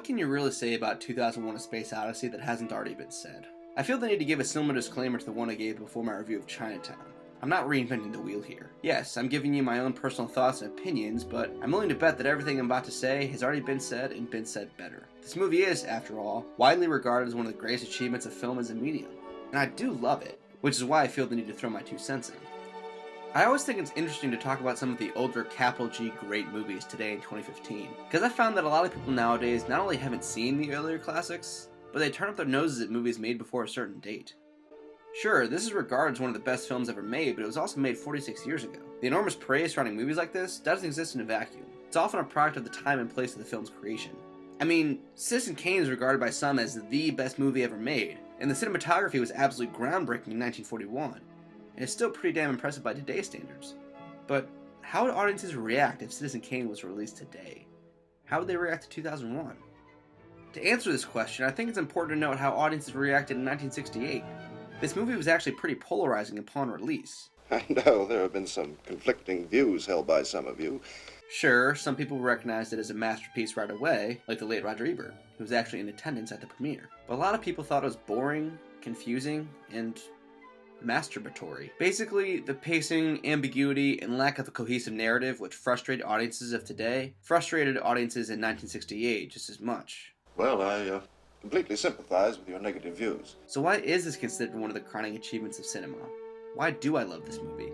can you really say about 2001: A Space Odyssey that hasn't already been said? I feel the need to give a similar disclaimer to the one I gave before my review of Chinatown. I'm not reinventing the wheel here. Yes, I'm giving you my own personal thoughts and opinions, but I'm willing to bet that everything I'm about to say has already been said and been said better. This movie is, after all, widely regarded as one of the greatest achievements of film as a medium, and I do love it, which is why I feel the need to throw my 2 cents in. I always think it's interesting to talk about some of the older capital G great movies today in 2015, because I found that a lot of people nowadays not only haven't seen the earlier classics, but they turn up their noses at movies made before a certain date. Sure, this is regarded as one of the best films ever made, but it was also made 46 years ago. The enormous praise surrounding movies like this doesn't exist in a vacuum. It's often a product of the time and place of the film's creation. I mean, Citizen Kane is regarded by some as the best movie ever made, and the cinematography was absolutely groundbreaking in 1941. And it's still pretty damn impressive by today's standards. But how would audiences react if Citizen Kane was released today? How would they react to 2001? To answer this question, I think it's important to note how audiences reacted in 1968. This movie was actually pretty polarizing upon release. I know there have been some conflicting views held by some of you. Sure, some people recognized it as a masterpiece right away, like the late Roger Ebert, who was actually in attendance at the premiere. But a lot of people thought it was boring, confusing, and masturbatory. Basically, the pacing, ambiguity, and lack of a cohesive narrative which frustrated audiences of today frustrated audiences in 1968 just as much. Well, I completely sympathize with your negative views. So why is this considered one of the crowning achievements of cinema? Why do I love this movie?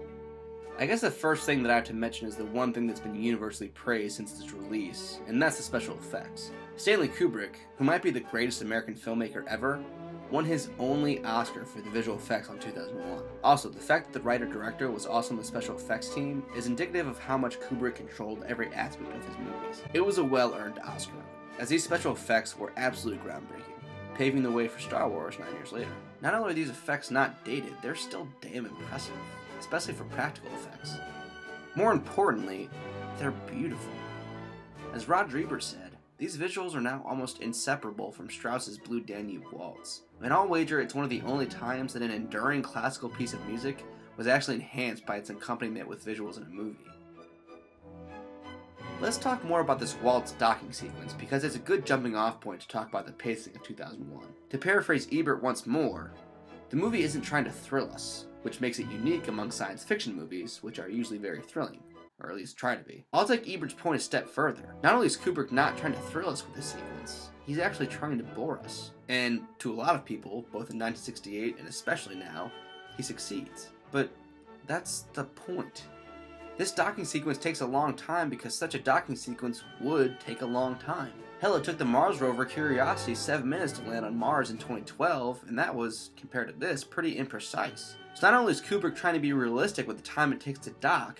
I guess the first thing that I have to mention is the one thing that's been universally praised since its release, and that's the special effects. Stanley Kubrick, who might be the greatest American filmmaker ever, won his only Oscar for the visual effects on 2001. Also, the fact that the writer-director was also on the special effects team is indicative of how much Kubrick controlled every aspect of his movies. It was a well-earned Oscar, as these special effects were absolutely groundbreaking, paving the way for Star Wars 9 years later. Not only are these effects not dated, they're still damn impressive, especially for practical effects. More importantly, they're beautiful. As Roger Ebert said, these visuals are now almost inseparable from Strauss's Blue Danube Waltz. And I'll wager it's one of the only times that an enduring classical piece of music was actually enhanced by its accompaniment with visuals in a movie. Let's talk more about this waltz docking sequence, because it's a good jumping off point to talk about the pacing of 2001. To paraphrase Ebert once more, the movie isn't trying to thrill us, which makes it unique among science fiction movies, which are usually very thrilling, or at least try to be. I'll take Ebert's point a step further. Not only is Kubrick not trying to thrill us with this sequence, he's actually trying to bore us. And to a lot of people, both in 1968 and especially now, he succeeds. But that's the point. This docking sequence takes a long time because such a docking sequence would take a long time. Hell, it took the Mars rover Curiosity 7 minutes to land on Mars in 2012, and that was, compared to this, pretty imprecise. So not only is Kubrick trying to be realistic with the time it takes to dock,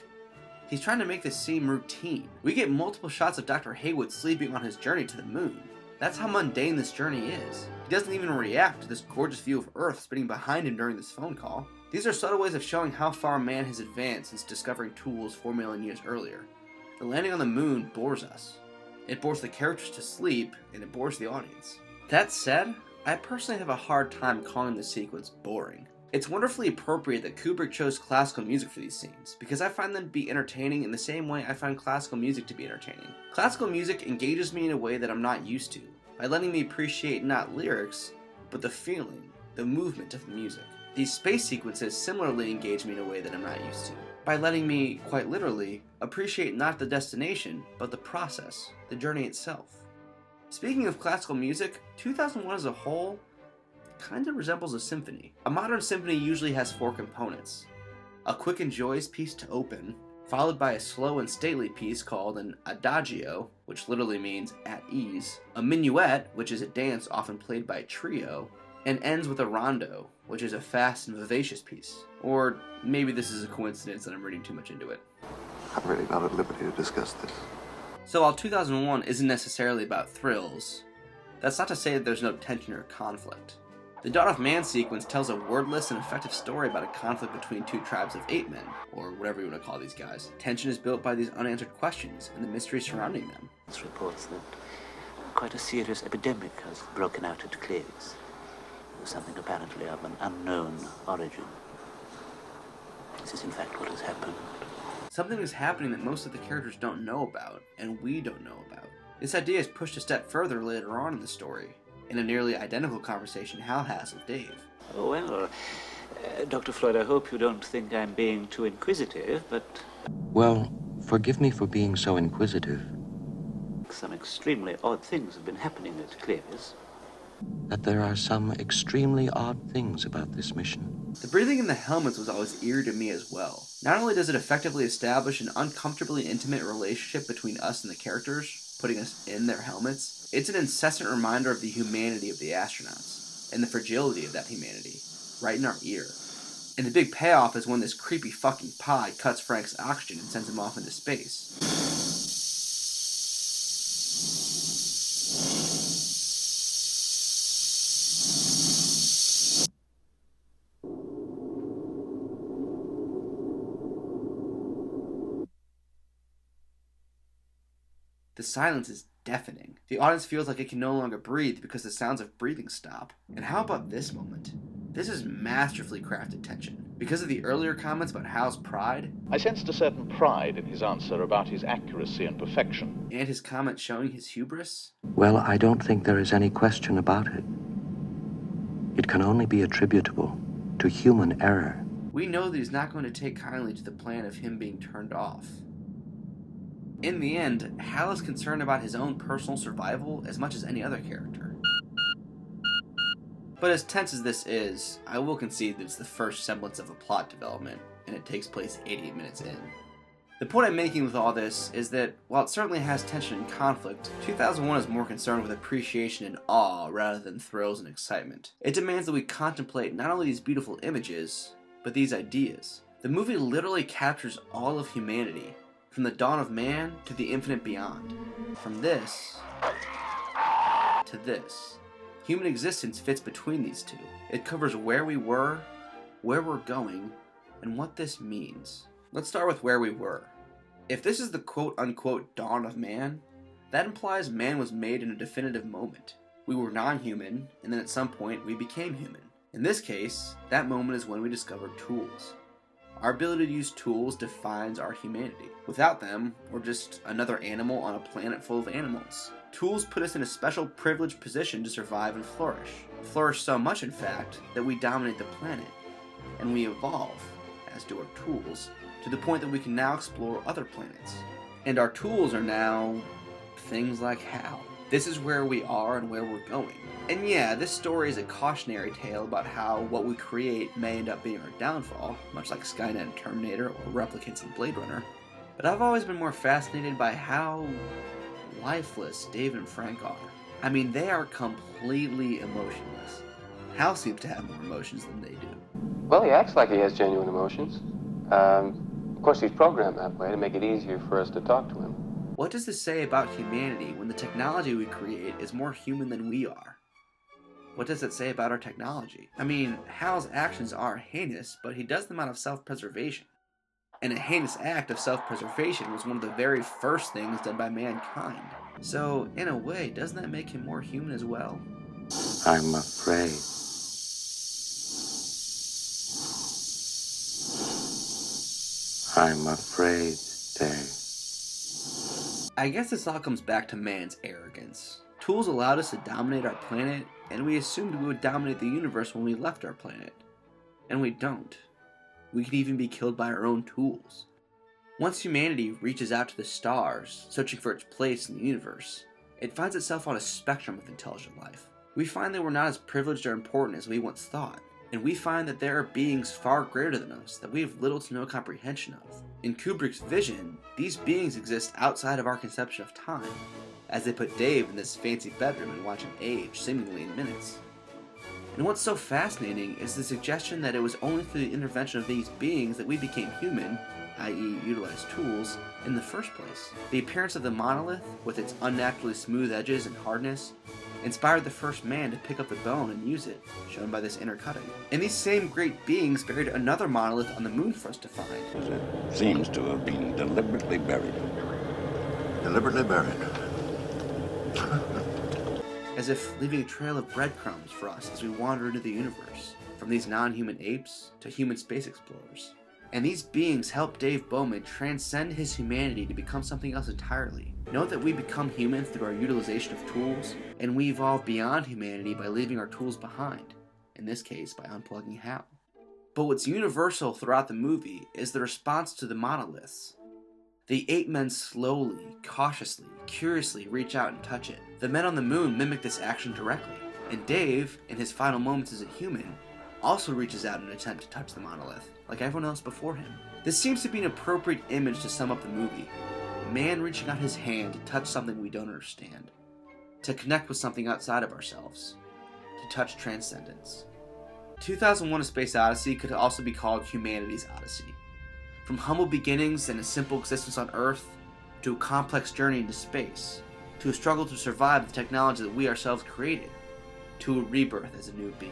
he's trying to make this seem routine. We get multiple shots of Dr. Haywood sleeping on his journey to the moon. That's how mundane this journey is. He doesn't even react to this gorgeous view of Earth spinning behind him during this phone call. These are subtle ways of showing how far man has advanced since discovering tools 4 million years earlier. The landing on the moon bores us. It bores the characters to sleep, and it bores the audience. That said, I personally have a hard time calling the sequence boring. It's wonderfully appropriate that Kubrick chose classical music for these scenes, because I find them to be entertaining in the same way I find classical music to be entertaining. Classical music engages me in a way that I'm not used to, by letting me appreciate not lyrics, but the feeling, the movement of the music. These space sequences similarly engage me in a way that I'm not used to, by letting me, quite literally, appreciate not the destination, but the process, the journey itself. Speaking of classical music, 2001 as a whole kind of resembles a symphony. A modern symphony usually has 4 components. A quick and joyous piece to open, followed by a slow and stately piece called an adagio, which literally means at ease, a minuet, which is a dance often played by a trio, and ends with a rondo, which is a fast and vivacious piece. Or maybe this is a coincidence and I'm reading too much into it. I'm really not at liberty to discuss this. So while 2001 isn't necessarily about thrills, that's not to say that there's no tension or conflict. The Dawn of Man sequence tells a wordless and effective story about a conflict between 2 tribes of 8 men, or whatever you want to call these guys. Tension is built by these unanswered questions and the mystery surrounding them. This reports that quite a serious epidemic has broken out at Cleves. Something apparently of an unknown origin. This is in fact what has happened. Something is happening that most of the characters don't know about, and we don't know about. This idea is pushed a step further later on in the story, in a nearly identical conversation Hal has with Dave. Oh, well, Dr. Floyd, I hope you don't think I'm being too inquisitive, but... Well, forgive me for being so inquisitive. Some extremely odd things have been happening at Cleves. That there are some extremely odd things about this mission. The breathing in the helmets was always eerie to me as well. Not only does it effectively establish an uncomfortably intimate relationship between us and the characters, putting us in their helmets, it's an incessant reminder of the humanity of the astronauts, and the fragility of that humanity, right in our ear. And the big payoff is when this creepy fucking pod cuts Frank's oxygen and sends him off into space. The silence is deafening. The audience feels like it can no longer breathe because the sounds of breathing stop. And how about this moment? This is masterfully crafted tension. Because of the earlier comments about Hal's pride, I sensed a certain pride in his answer about his accuracy and perfection. and his comment showing his hubris, Well, I don't think there is any question about it. It can only be attributable to human error. we know that he's not going to take kindly to the plan of him being turned off. In the end, Hal is concerned about his own personal survival as much as any other character. But as tense as this is, I will concede that it's the first semblance of a plot development, and it takes place 88 minutes in. The point I'm making with all this is that, while it certainly has tension and conflict, 2001 is more concerned with appreciation and awe rather than thrills and excitement. It demands that we contemplate not only these beautiful images, but these ideas. The movie literally captures all of humanity, from the dawn of man to the infinite beyond. From this to this. Human existence fits between these two. It covers where we were, where we're going, and what this means. Let's start with where we were. If this is the quote-unquote dawn of man, that implies man was made in a definitive moment. We were non-human, and then at some point we became human. In this case, that moment is when we discovered tools. Our ability to use tools defines our humanity. Without them, we're just another animal on a planet full of animals. Tools put us in a special privileged position to survive and flourish. Flourish so much, in fact, that we dominate the planet. And we evolve, as do our tools, to the point that we can now explore other planets. And our tools are now things like Hal. This is where we are and where we're going. And yeah, this story is a cautionary tale about how what we create may end up being our downfall, much like Skynet and Terminator or replicants in Blade Runner. But I've always been more fascinated by how lifeless Dave and Frank are. I mean, they are completely emotionless. Hal seems to have more emotions than they do. Well, he acts like he has genuine emotions. Of course, he's programmed that way to make it easier for us to talk to him. What does this say about humanity when the technology we create is more human than we are? What does it say about our technology? I mean, Hal's actions are heinous, but he does them out of self-preservation. And a heinous act of self-preservation was one of the very first things done by mankind. So, in a way, doesn't that make him more human as well? I'm afraid. I'm afraid, Dave. I guess this all comes back to man's arrogance. Tools allowed us to dominate our planet, and we assumed we would dominate the universe when we left our planet. And we don't. We could even be killed by our own tools. Once humanity reaches out to the stars, searching for its place in the universe, it finds itself on a spectrum of intelligent life. We find that we're not as privileged or important as we once thought, and we find that there are beings far greater than us that we have little to no comprehension of. In Kubrick's vision, these beings exist outside of our conception of time, as they put Dave in this fancy bedroom and watch him age, seemingly in minutes. And what's so fascinating is the suggestion that it was only through the intervention of these beings that we became human, i.e. utilized tools, in the first place. The appearance of the monolith, with its unnaturally smooth edges and hardness, inspired the first man to pick up the bone and use it, shown by this intercutting. And these same great beings buried another monolith on the moon for us to find. It seems to have been deliberately buried. Deliberately buried. As if leaving a trail of breadcrumbs for us as we wander into the universe, from these non-human apes to human space explorers. And these beings help Dave Bowman transcend his humanity to become something else entirely. Note that we become human through our utilization of tools, and we evolve beyond humanity by leaving our tools behind, in this case by unplugging Hal. But what's universal throughout the movie is the response to the monoliths. The 8 men slowly, cautiously, curiously reach out and touch it. The men on the moon mimic this action directly, and Dave, in his final moments as a human, also reaches out in an attempt to touch the monolith, like everyone else before him. This seems to be an appropriate image to sum up the movie. Man reaching out his hand to touch something we don't understand, to connect with something outside of ourselves, to touch transcendence. 2001: A Space Odyssey could also be called humanity's Odyssey. From humble beginnings and a simple existence on Earth, to a complex journey into space, to a struggle to survive the technology that we ourselves created, to a rebirth as a new being.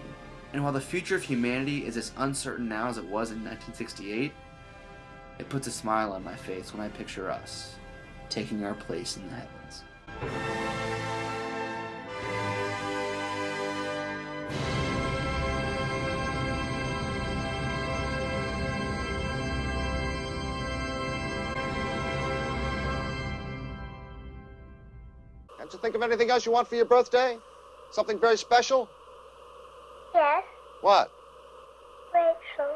And while the future of humanity is as uncertain now as it was in 1968, it puts a smile on my face when I picture us taking our place in the heavens. Can't you think of anything else you want for your birthday? Something very special? Yes, What? Rachel.